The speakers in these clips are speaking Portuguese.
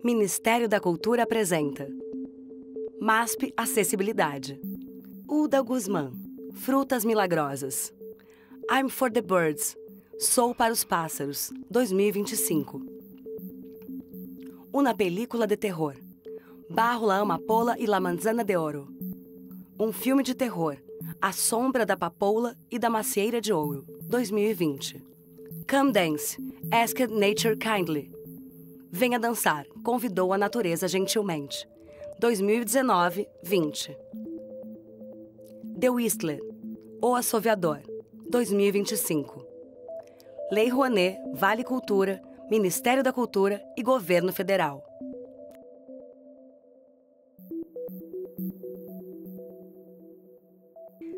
Ministério da Cultura apresenta MASP Acessibilidade. Uda Guzmán, Frutas Milagrosas. I'm for the Birds, Sou para os Pássaros, 2025. Uma película de terror. Bajo la amapola e la manzana de oro. Um filme de terror, A Sombra da Papoula e da Macieira de Ouro, 2020. Come Dance, Asked Nature Kindly. Venha dançar, convidou a natureza gentilmente, 2019-20. The Whistler, O Assoviador, 2025. Lei Rouanet, Vale Cultura, Ministério da Cultura e Governo Federal.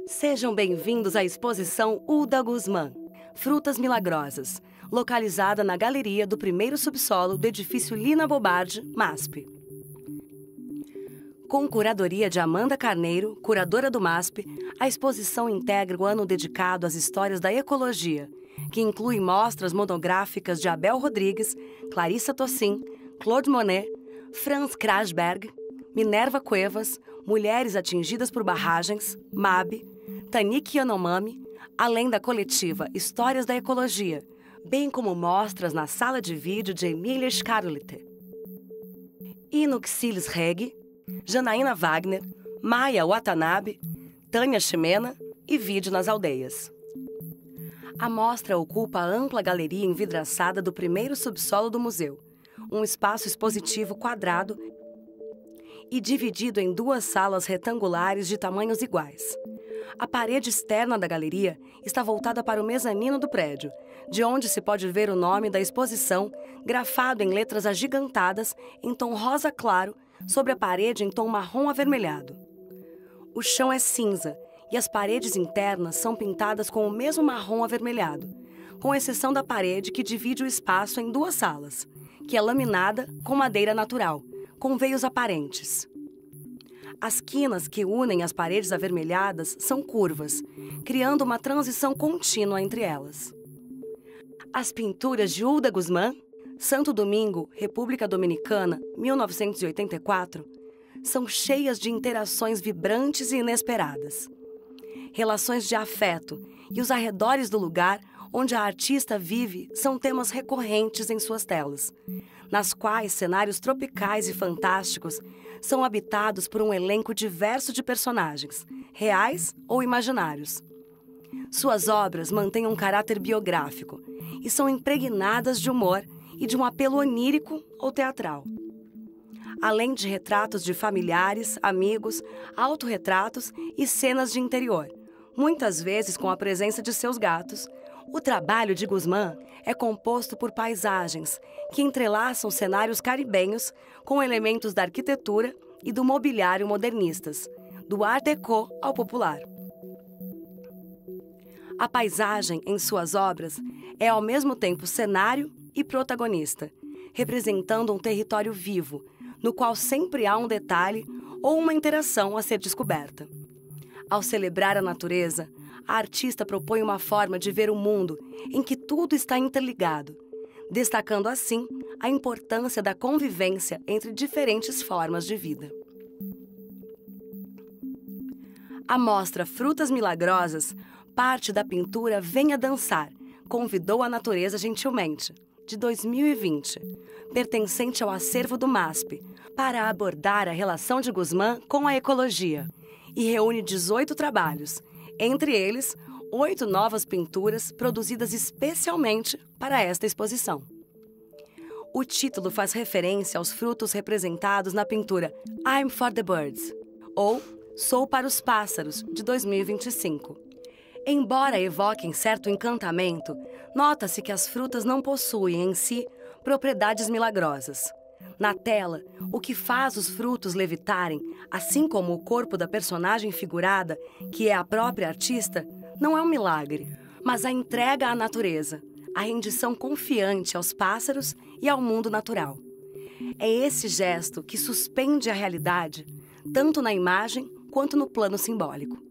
Sejam bem-vindos à exposição Uda Guzmán, Frutas Milagrosas, localizada na galeria do primeiro subsolo do edifício Lina Bobardi, MASP. Com curadoria de Amanda Carneiro, curadora do MASP, a exposição integra o ano dedicado às histórias da ecologia, que inclui mostras monográficas de Abel Rodrigues, Clarissa Tossin, Claude Monet, Franz Krasberg, Minerva Cuevas, Mulheres Atingidas por Barragens, MAB, Tanik Yanomami, além da coletiva Histórias da Ecologia, bem como mostras na sala de vídeo de Emília Scarlett. Inoxilis Reg, Janaína Wagner, Maia Watanabe, Tânia Ximena e Vídeo nas Aldeias. A mostra ocupa a ampla galeria envidraçada do primeiro subsolo do museu, um espaço expositivo quadrado e dividido em duas salas retangulares de tamanhos iguais. A parede externa da galeria está voltada para o mezanino do prédio, de onde se pode ver o nome da exposição grafado em letras agigantadas em tom rosa claro sobre a parede em tom marrom avermelhado. O chão é cinza e as paredes internas são pintadas com o mesmo marrom avermelhado, com exceção da parede que divide o espaço em duas salas, que é laminada com madeira natural, com veios aparentes. As quinas que unem as paredes avermelhadas são curvas, criando uma transição contínua entre elas. As pinturas de Uda Guzmán, Santo Domingo, República Dominicana, 1984, são cheias de interações vibrantes e inesperadas. Relações de afeto e os arredores do lugar onde a artista vive são temas recorrentes em suas telas, nas quais cenários tropicais e fantásticos são habitados por um elenco diverso de personagens, reais ou imaginários. Suas obras mantêm um caráter biográfico e são impregnadas de humor e de um apelo onírico ou teatral. Além de retratos de familiares, amigos, autorretratos e cenas de interior, muitas vezes com a presença de seus gatos, o trabalho de Guzmán é composto por paisagens que entrelaçam cenários caribenhos com elementos da arquitetura e do mobiliário modernistas, do Art Deco ao popular. A paisagem, em suas obras, é ao mesmo tempo cenário e protagonista, representando um território vivo, no qual sempre há um detalhe ou uma interação a ser descoberta. Ao celebrar a natureza, a artista propõe uma forma de ver o mundo em que tudo está interligado, destacando assim a importância da convivência entre diferentes formas de vida. A mostra Frutas Milagrosas parte da pintura Venha Dançar, convidou a natureza gentilmente, de 2020, pertencente ao acervo do MASP, para abordar a relação de Guzmán com a ecologia, e reúne 18 trabalhos, entre eles 8 novas pinturas produzidas especialmente para esta exposição. O título faz referência aos frutos representados na pintura I'm for the Birds, ou Sou para os Pássaros, de 2025. Embora evoquem certo encantamento, nota-se que as frutas não possuem em si propriedades milagrosas. Na tela, o que faz os frutos levitarem, assim como o corpo da personagem figurada, que é a própria artista, não é um milagre, mas a entrega à natureza, a rendição confiante aos pássaros e ao mundo natural. É esse gesto que suspende a realidade, tanto na imagem quanto no plano simbólico.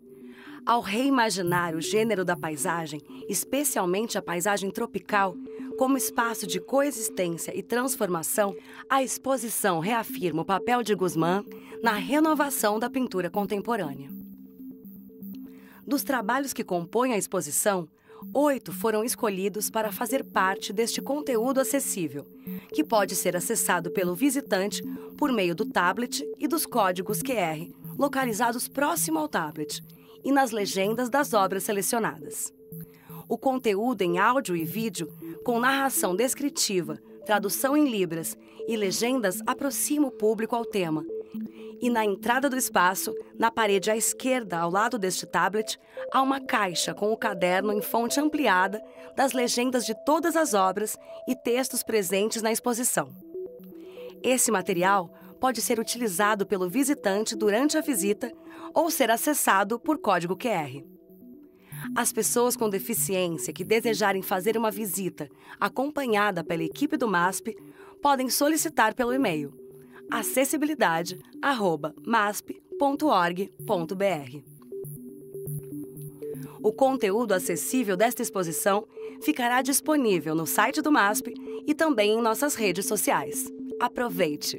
Ao reimaginar o gênero da paisagem, especialmente a paisagem tropical, Como espaço de coexistência e transformação, a exposição reafirma o papel de Guzmán na renovação da pintura contemporânea. Dos trabalhos que compõem a exposição, 8 foram escolhidos para fazer parte deste conteúdo acessível, que pode ser acessado pelo visitante por meio do tablet e dos códigos QR localizados próximo ao tablet e nas legendas das obras selecionadas. O conteúdo em áudio e vídeo, com narração descritiva, tradução em libras e legendas aproxima o público ao tema. E na entrada do espaço, na parede à esquerda, ao lado deste tablet, há uma caixa com o caderno em fonte ampliada das legendas de todas as obras e textos presentes na exposição. Esse material pode ser utilizado pelo visitante durante a visita ou ser acessado por código QR. As pessoas com deficiência que desejarem fazer uma visita acompanhada pela equipe do MASP podem solicitar pelo e-mail acessibilidade@masp.org.br. O conteúdo acessível desta exposição ficará disponível no site do MASP e também em nossas redes sociais. Aproveite!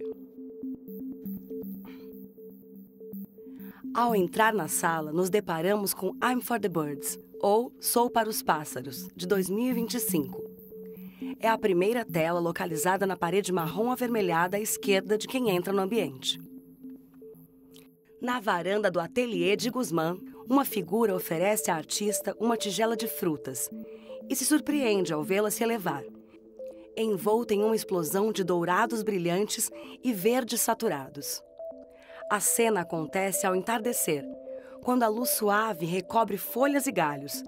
Ao entrar na sala, nos deparamos com I'm for the Birds, ou Sou para os Pássaros, de 2025. É a primeira tela localizada na parede marrom avermelhada à esquerda de quem entra no ambiente. Na varanda do ateliê de Guzmán, uma figura oferece à artista uma tigela de frutas e se surpreende ao vê-la se elevar, envolta em uma explosão de dourados brilhantes e verdes saturados. A cena acontece ao entardecer, quando a luz suave recobre folhas e galhos,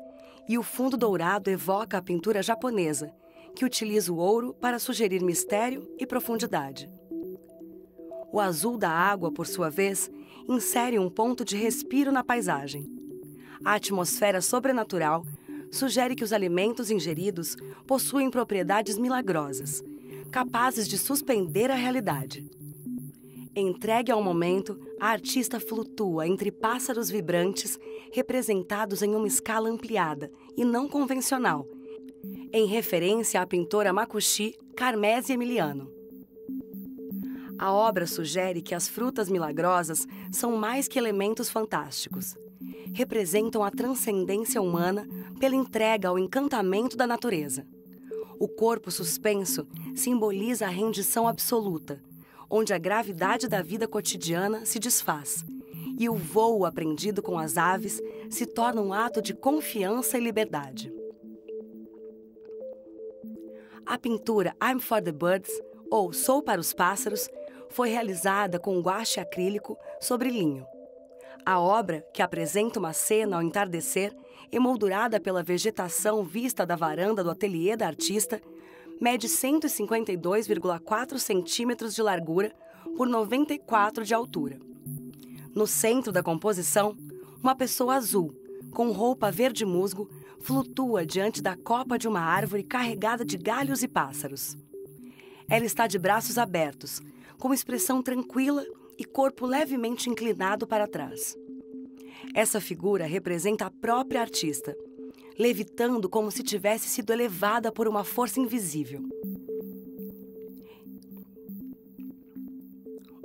e o fundo dourado evoca a pintura japonesa, que utiliza o ouro para sugerir mistério e profundidade. O azul da água, por sua vez, insere um ponto de respiro na paisagem. A atmosfera sobrenatural sugere que os alimentos ingeridos possuem propriedades milagrosas, capazes de suspender a realidade. Entregue ao momento, a artista flutua entre pássaros vibrantes representados em uma escala ampliada e não convencional, em referência à pintora Makushi Carmese Emiliano. A obra sugere que as frutas milagrosas são mais que elementos fantásticos. Representam a transcendência humana pela entrega ao encantamento da natureza. O corpo suspenso simboliza a rendição absoluta, onde a gravidade da vida cotidiana se desfaz, e o voo aprendido com as aves se torna um ato de confiança e liberdade. A pintura I'm for the Birds, ou Sou para os Pássaros, foi realizada com guache acrílico sobre linho. A obra, que apresenta uma cena ao entardecer, emoldurada pela vegetação vista da varanda do ateliê da artista, mede 152,4 centímetros de largura por 94 de altura. No centro da composição, uma pessoa azul, com roupa verde musgo, flutua diante da copa de uma árvore carregada de galhos e pássaros. Ela está de braços abertos, com expressão tranquila e corpo levemente inclinado para trás. Essa figura representa a própria artista, levitando como se tivesse sido elevada por uma força invisível.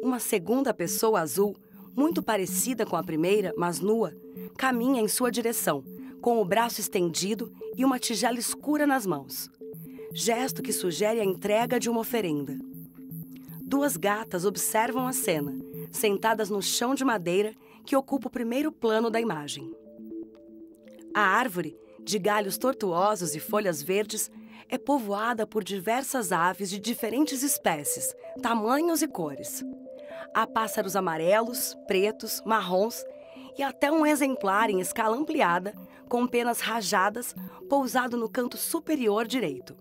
Uma segunda pessoa azul, muito parecida com a primeira, mas nua, caminha em sua direção, com o braço estendido e uma tigela escura nas mãos. Gesto que sugere a entrega de uma oferenda. 2 gatas observam a cena, sentadas no chão de madeira que ocupa o primeiro plano da imagem. A árvore, de galhos tortuosos e folhas verdes, é povoada por diversas aves de diferentes espécies, tamanhos e cores. Há pássaros amarelos, pretos, marrons e até um exemplar em escala ampliada, com penas rajadas, pousado no canto superior direito.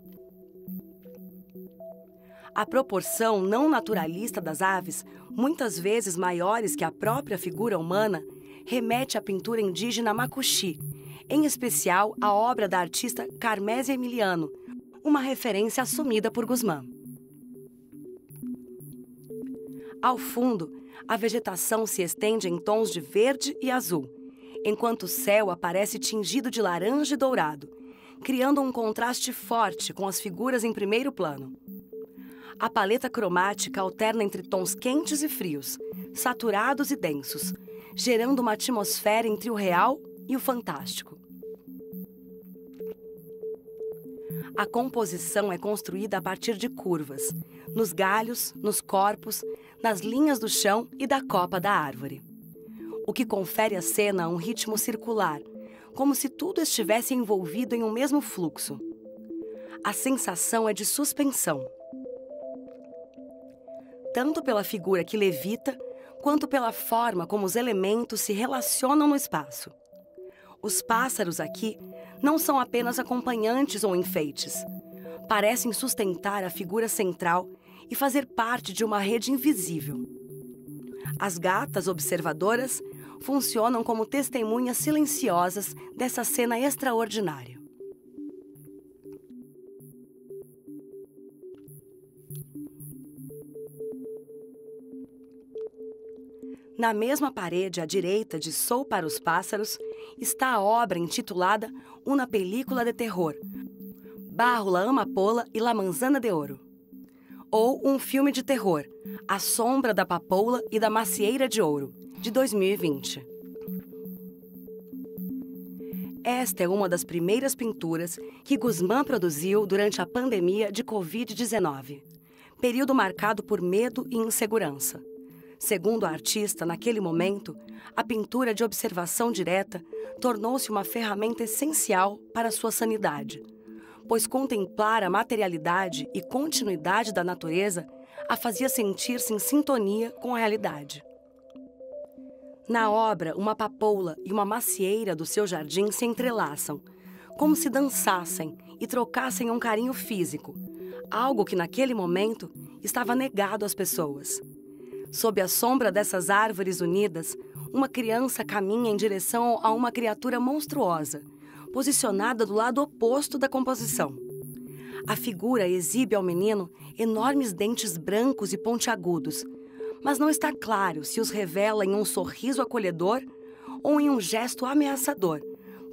A proporção não naturalista das aves, muitas vezes maiores que a própria figura humana, remete à pintura indígena Makushi, em especial à obra da artista Carmese Emiliano, uma referência assumida por Guzmán. Ao fundo, a vegetação se estende em tons de verde e azul, enquanto o céu aparece tingido de laranja e dourado, criando um contraste forte com as figuras em primeiro plano. A paleta cromática alterna entre tons quentes e frios, saturados e densos, gerando uma atmosfera entre o real e o fantástico. A composição é construída a partir de curvas, nos galhos, nos corpos, nas linhas do chão e da copa da árvore. O que confere à cena um ritmo circular, como se tudo estivesse envolvido em um mesmo fluxo. A sensação é de suspensão. Tanto pela figura que levita, quanto pela forma como os elementos se relacionam no espaço. Os pássaros aqui não são apenas acompanhantes ou enfeites. Parecem sustentar a figura central e fazer parte de uma rede invisível. As gatas observadoras funcionam como testemunhas silenciosas dessa cena extraordinária. Na mesma parede à direita de Sou para os Pássaros está a obra intitulada Una película de terror, Bajo la amapola y la manzana de ouro, ou Um filme de terror, A sombra da papoula e da macieira de ouro, de 2020. Esta é uma das primeiras pinturas que Guzmán produziu durante a pandemia de Covid-19, período marcado por medo e insegurança. Segundo a artista, naquele momento, a pintura de observação direta tornou-se uma ferramenta essencial para sua sanidade, pois contemplar a materialidade e continuidade da natureza a fazia sentir-se em sintonia com a realidade. Na obra, uma papoula e uma macieira do seu jardim se entrelaçam, como se dançassem e trocassem um carinho físico, algo que naquele momento estava negado às pessoas. Sob a sombra dessas árvores unidas, uma criança caminha em direção a uma criatura monstruosa, posicionada do lado oposto da composição. A figura exibe ao menino enormes dentes brancos e pontiagudos, mas não está claro se os revela em um sorriso acolhedor ou em um gesto ameaçador,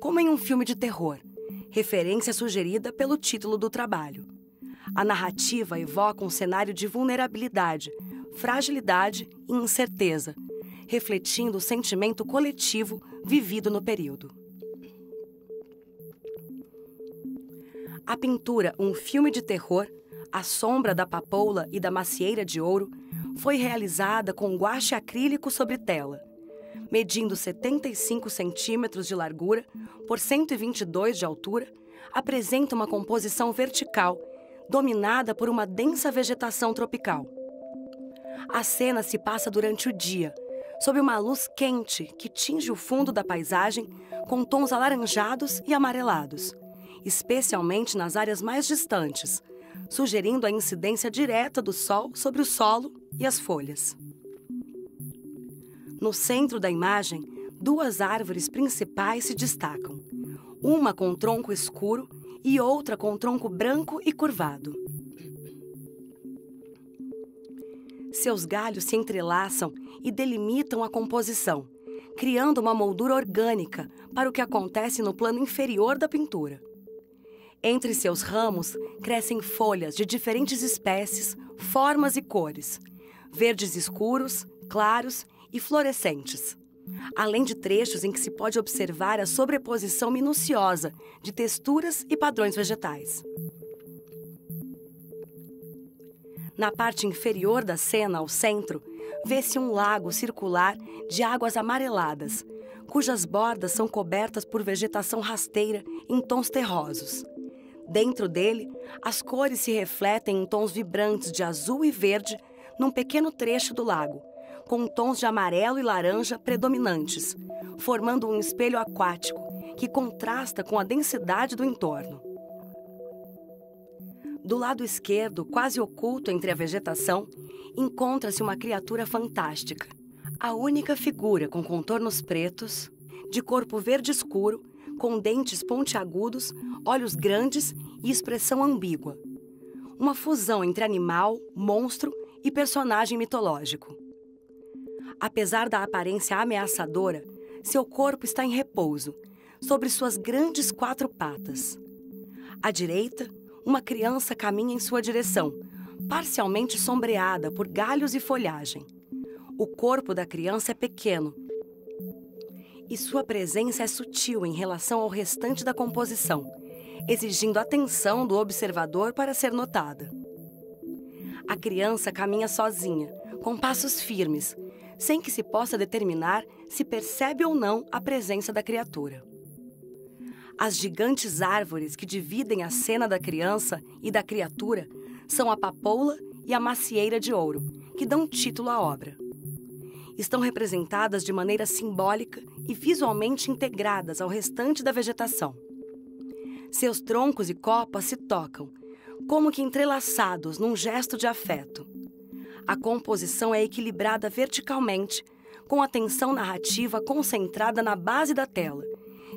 como em um filme de terror, referência sugerida pelo título do trabalho. A narrativa evoca um cenário de vulnerabilidade, fragilidade e incerteza, refletindo o sentimento coletivo vivido no período. A pintura Um filme de terror, A sombra da papoula e da macieira de ouro, foi realizada com guache acrílico sobre tela, medindo 75 centímetros de largura por 122 de altura, apresenta uma composição vertical, dominada por uma densa vegetação tropical. A cena se passa durante o dia, sob uma luz quente que tinge o fundo da paisagem com tons alaranjados e amarelados, especialmente nas áreas mais distantes, sugerindo a incidência direta do sol sobre o solo e as folhas. No centro da imagem, duas árvores principais se destacam, uma com tronco escuro e outra com tronco branco e curvado. Seus galhos se entrelaçam e delimitam a composição, criando uma moldura orgânica para o que acontece no plano inferior da pintura. Entre seus ramos crescem folhas de diferentes espécies, formas e cores, verdes escuros, claros e fluorescentes, além de trechos em que se pode observar a sobreposição minuciosa de texturas e padrões vegetais. Na parte inferior da cena, ao centro, vê-se um lago circular de águas amareladas, cujas bordas são cobertas por vegetação rasteira em tons terrosos. Dentro dele, as cores se refletem em tons vibrantes de azul e verde num pequeno trecho do lago, com tons de amarelo e laranja predominantes, formando um espelho aquático que contrasta com a densidade do entorno. Do lado esquerdo, quase oculto entre a vegetação, encontra-se uma criatura fantástica, a única figura com contornos pretos, de corpo verde escuro, com dentes pontiagudos, olhos grandes e expressão ambígua. Uma fusão entre animal, monstro e personagem mitológico. Apesar da aparência ameaçadora, seu corpo está em repouso, sobre suas grandes 4 patas. À direita, uma criança caminha em sua direção, parcialmente sombreada por galhos e folhagem. O corpo da criança é pequeno e sua presença é sutil em relação ao restante da composição, exigindo atenção do observador para ser notada. A criança caminha sozinha, com passos firmes, sem que se possa determinar se percebe ou não a presença da criatura. As gigantes árvores que dividem a cena da criança e da criatura são a papoula e a macieira de ouro, que dão título à obra. Estão representadas de maneira simbólica e visualmente integradas ao restante da vegetação. Seus troncos e copas se tocam, como que entrelaçados num gesto de afeto. A composição é equilibrada verticalmente, com a tensão narrativa concentrada na base da tela,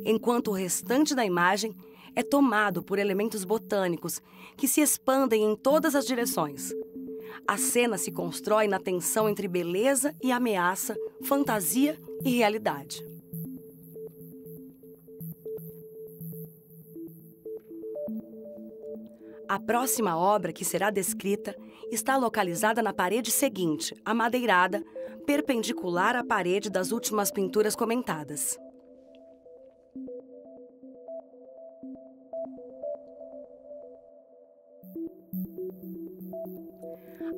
enquanto o restante da imagem é tomado por elementos botânicos que se expandem em todas as direções. A cena se constrói na tensão entre beleza e ameaça, fantasia e realidade. A próxima obra que será descrita está localizada na parede seguinte, amadeirada, perpendicular à parede das últimas pinturas comentadas.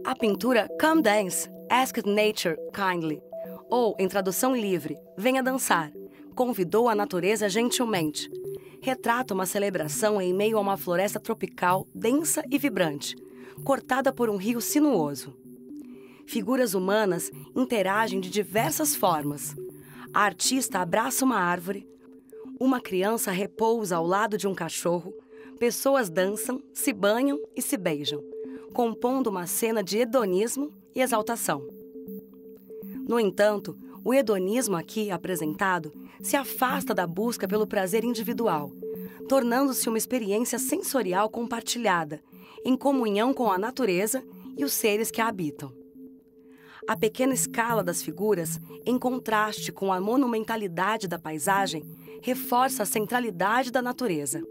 A pintura Come Dance, Asked Nature Kindly, ou, em tradução livre, Venha Dançar, convidou a natureza gentilmente, retrata uma celebração em meio a uma floresta tropical densa e vibrante, cortada por um rio sinuoso. Figuras humanas interagem de diversas formas. A artista abraça uma árvore, uma criança repousa ao lado de um cachorro, pessoas dançam, se banham e se beijam, compondo uma cena de hedonismo e exaltação. No entanto, o hedonismo aqui apresentado se afasta da busca pelo prazer individual, tornando-se uma experiência sensorial compartilhada, em comunhão com a natureza e os seres que a habitam. A pequena escala das figuras, em contraste com a monumentalidade da paisagem, reforça a centralidade da natureza.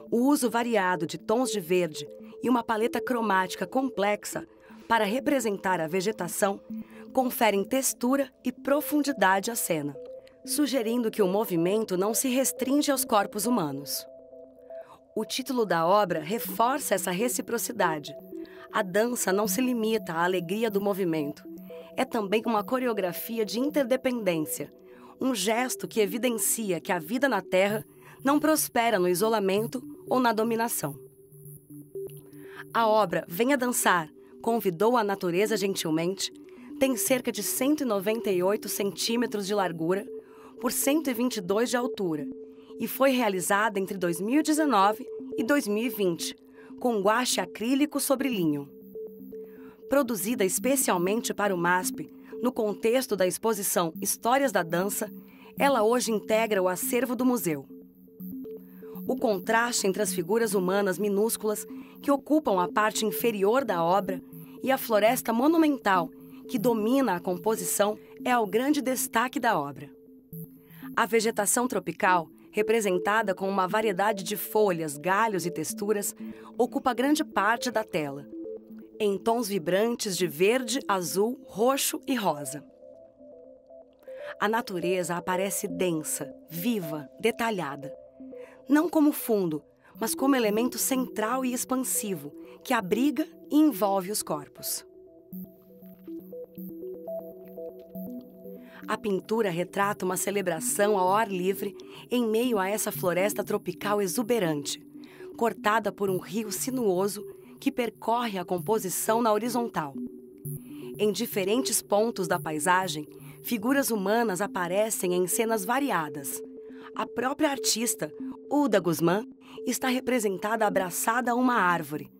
O uso variado de tons de verde e uma paleta cromática complexa para representar a vegetação conferem textura e profundidade à cena, sugerindo que o movimento não se restringe aos corpos humanos. O título da obra reforça essa reciprocidade. A dança não se limita à alegria do movimento. É também uma coreografia de interdependência, um gesto que evidencia que a vida na Terra não prospera no isolamento ou na dominação. A obra Venha Dançar, convidou a natureza gentilmente, tem cerca de 198 centímetros de largura por 122 de altura e foi realizada entre 2019 e 2020, com guache acrílico sobre linho. Produzida especialmente para o MASP, no contexto da exposição Histórias da Dança, ela hoje integra o acervo do museu. O contraste entre as figuras humanas minúsculas que ocupam a parte inferior da obra e a floresta monumental que domina a composição é o grande destaque da obra. A vegetação tropical, representada com uma variedade de folhas, galhos e texturas, ocupa grande parte da tela, em tons vibrantes de verde, azul, roxo e rosa. A natureza aparece densa, viva, detalhada, não como fundo, mas como elemento central e expansivo, que abriga e envolve os corpos. A pintura retrata uma celebração ao ar livre em meio a essa floresta tropical exuberante, cortada por um rio sinuoso que percorre a composição na horizontal. Em diferentes pontos da paisagem, figuras humanas aparecem em cenas variadas. A própria artista, Uda Guzmán, está representada abraçada a uma árvore.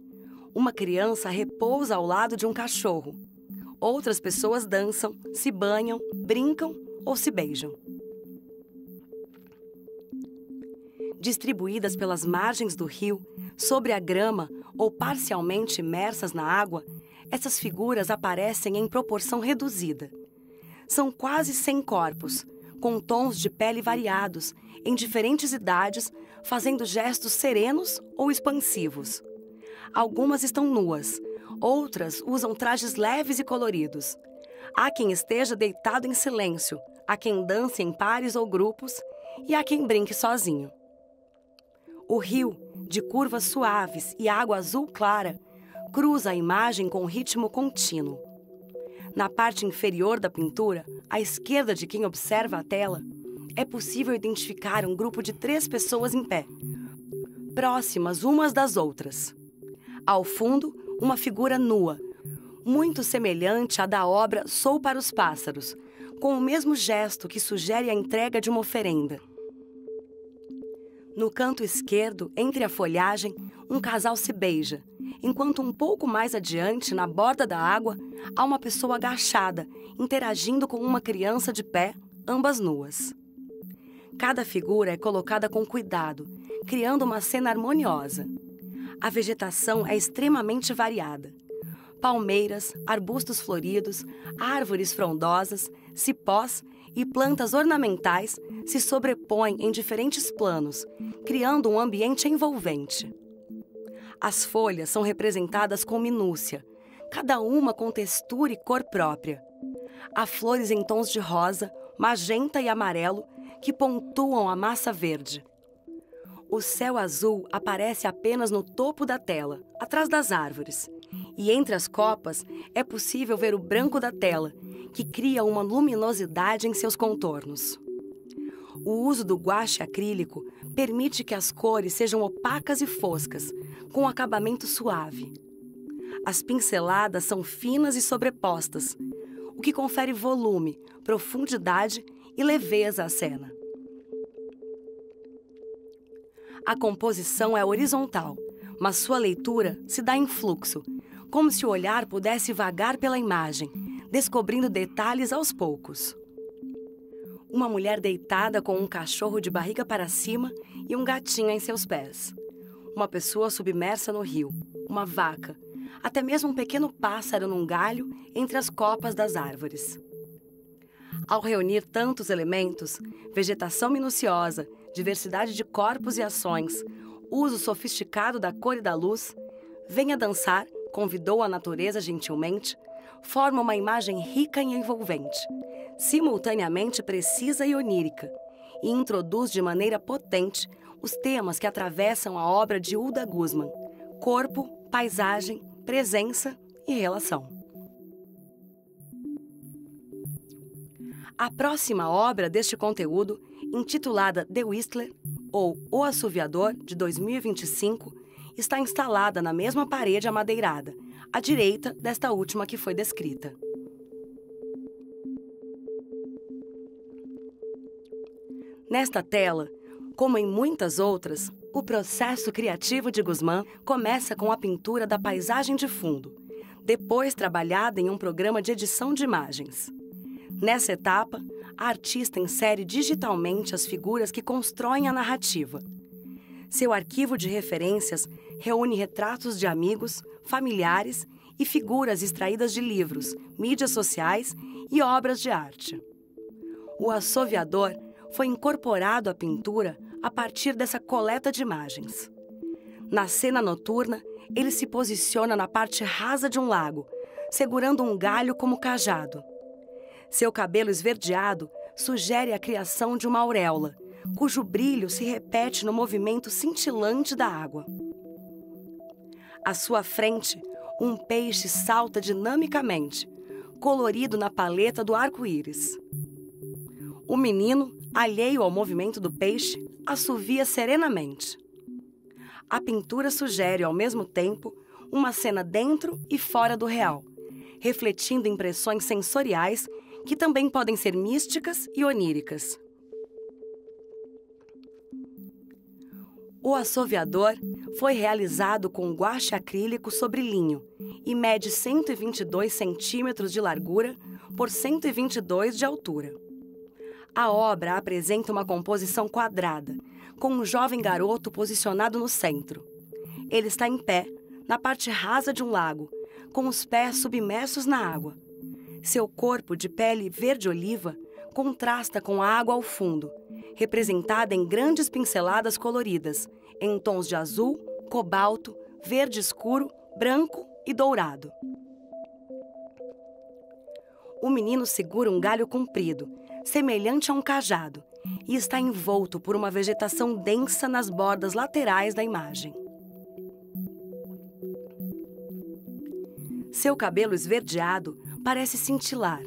Uma criança repousa ao lado de um cachorro. Outras pessoas dançam, se banham, brincam ou se beijam. Distribuídas pelas margens do rio, sobre a grama ou parcialmente imersas na água, essas figuras aparecem em proporção reduzida. São quase 100 corpos, com tons de pele variados, em diferentes idades, fazendo gestos serenos ou expansivos. Algumas estão nuas, outras usam trajes leves e coloridos. Há quem esteja deitado em silêncio, há quem dance em pares ou grupos e há quem brinque sozinho. O rio, de curvas suaves e água azul clara, cruza a imagem com ritmo contínuo. Na parte inferior da pintura, à esquerda de quem observa a tela, é possível identificar um grupo de 3 pessoas em pé, próximas umas das outras. Ao fundo, uma figura nua, muito semelhante à da obra Sou para os Pássaros, com o mesmo gesto que sugere a entrega de uma oferenda. No canto esquerdo, entre a folhagem, um casal se beija, enquanto um pouco mais adiante, na borda da água, há uma pessoa agachada, interagindo com uma criança de pé, ambas nuas. Cada figura é colocada com cuidado, criando uma cena harmoniosa. A vegetação é extremamente variada. Palmeiras, arbustos floridos, árvores frondosas, cipós e plantas ornamentais se sobrepõem em diferentes planos, criando um ambiente envolvente. As folhas são representadas com minúcia, cada uma com textura e cor própria. Há flores em tons de rosa, magenta e amarelo que pontuam a massa verde. O céu azul aparece apenas no topo da tela, atrás das árvores, e entre as copas é possível ver o branco da tela, que cria uma luminosidade em seus contornos. O uso do guache acrílico permite que as cores sejam opacas e foscas, com acabamento suave. As pinceladas são finas e sobrepostas, o que confere volume, profundidade e leveza à cena. A composição é horizontal, mas sua leitura se dá em fluxo, como se o olhar pudesse vagar pela imagem, descobrindo detalhes aos poucos. Uma mulher deitada com um cachorro de barriga para cima e um gatinho em seus pés. Uma pessoa submersa no rio, uma vaca, até mesmo um pequeno pássaro num galho entre as copas das árvores. Ao reunir tantos elementos, vegetação minuciosa, diversidade de corpos e ações, uso sofisticado da cor e da luz, Venha Dançar, convidou a natureza gentilmente, forma uma imagem rica e envolvente, simultaneamente precisa e onírica, e introduz de maneira potente os temas que atravessam a obra de Hulda Guzman: corpo, paisagem, presença e relação. A próxima obra deste conteúdo, intitulada The Whistler, ou O Assoviador, de 2025, está instalada na mesma parede amadeirada, à direita desta última que foi descrita. Nesta tela, como em muitas outras, o processo criativo de Guzmán começa com a pintura da paisagem de fundo, depois trabalhada em um programa de edição de imagens. Nessa etapa, a artista insere digitalmente as figuras que constroem a narrativa. Seu arquivo de referências reúne retratos de amigos, familiares e figuras extraídas de livros, mídias sociais e obras de arte. O Assoviador foi incorporado à pintura a partir dessa coleta de imagens. Na cena noturna, ele se posiciona na parte rasa de um lago, segurando um galho como cajado. Seu cabelo esverdeado sugere a criação de uma auréola, cujo brilho se repete no movimento cintilante da água. À sua frente, um peixe salta dinamicamente, colorido na paleta do arco-íris. O menino, alheio ao movimento do peixe, assovia serenamente. A pintura sugere, ao mesmo tempo, uma cena dentro e fora do real, refletindo impressões sensoriais que também podem ser místicas e oníricas. O Assoviador foi realizado com guache acrílico sobre linho e mede 122 centímetros de largura por 122 de altura. A obra apresenta uma composição quadrada, com um jovem garoto posicionado no centro. Ele está em pé, na parte rasa de um lago, com os pés submersos na água. Seu corpo de pele verde-oliva contrasta com a água ao fundo, representada em grandes pinceladas coloridas, em tons de azul, cobalto, verde escuro, branco e dourado. O menino segura um galho comprido, semelhante a um cajado, e está envolto por uma vegetação densa nas bordas laterais da imagem. Seu cabelo esverdeado parece cintilar,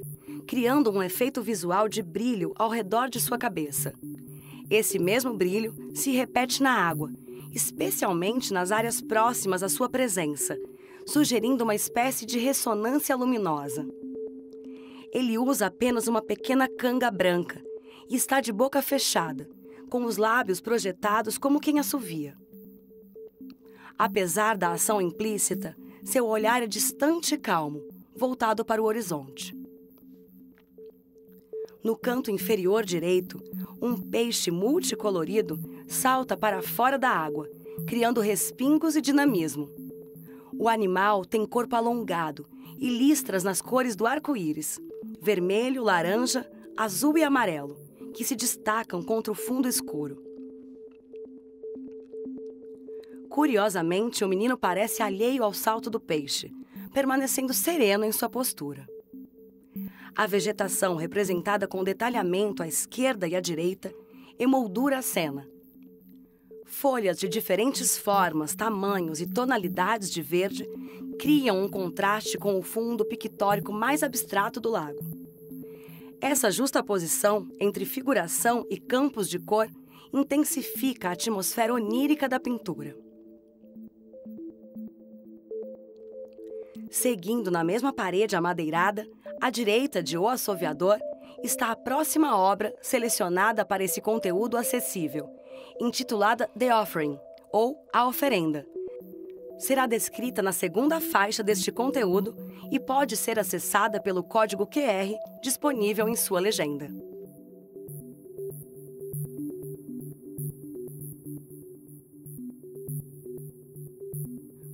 criando um efeito visual de brilho ao redor de sua cabeça. Esse mesmo brilho se repete na água, especialmente nas áreas próximas à sua presença, sugerindo uma espécie de ressonância luminosa. Ele usa apenas uma pequena canga branca e está de boca fechada, com os lábios projetados como quem assovia. Apesar da ação implícita, seu olhar é distante e calmo, voltado para o horizonte. No canto inferior direito, um peixe multicolorido salta para fora da água, criando respingos e dinamismo. O animal tem corpo alongado e listras nas cores do arco-íris, vermelho, laranja, azul e amarelo, que se destacam contra o fundo escuro. Curiosamente, o menino parece alheio ao salto do peixe, permanecendo sereno em sua postura. A vegetação, representada com detalhamento à esquerda e à direita, emoldura a cena. Folhas de diferentes formas, tamanhos e tonalidades de verde criam um contraste com o fundo pictórico mais abstrato do lago. Essa justaposição entre figuração e campos de cor intensifica a atmosfera onírica da pintura. Seguindo na mesma parede amadeirada, à direita de O Assoviador, está a próxima obra selecionada para esse conteúdo acessível, intitulada The Offering, ou A Oferenda. Será descrita na segunda faixa deste conteúdo e pode ser acessada pelo código QR disponível em sua legenda.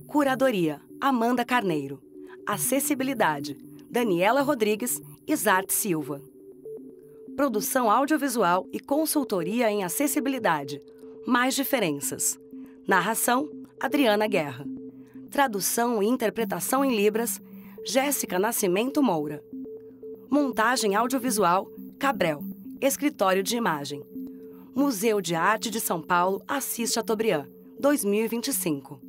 Curadoria: Amanda Carneiro. Acessibilidade: Daniela Rodrigues e Zarte Silva. Produção audiovisual e consultoria em acessibilidade: Mais Diferenças. Narração: Adriana Guerra. Tradução e interpretação em Libras: Jéssica Nascimento Moura. Montagem audiovisual: Cabrel, Escritório de Imagem. Museu de Arte de São Paulo, Assis Chateaubriand, 2025.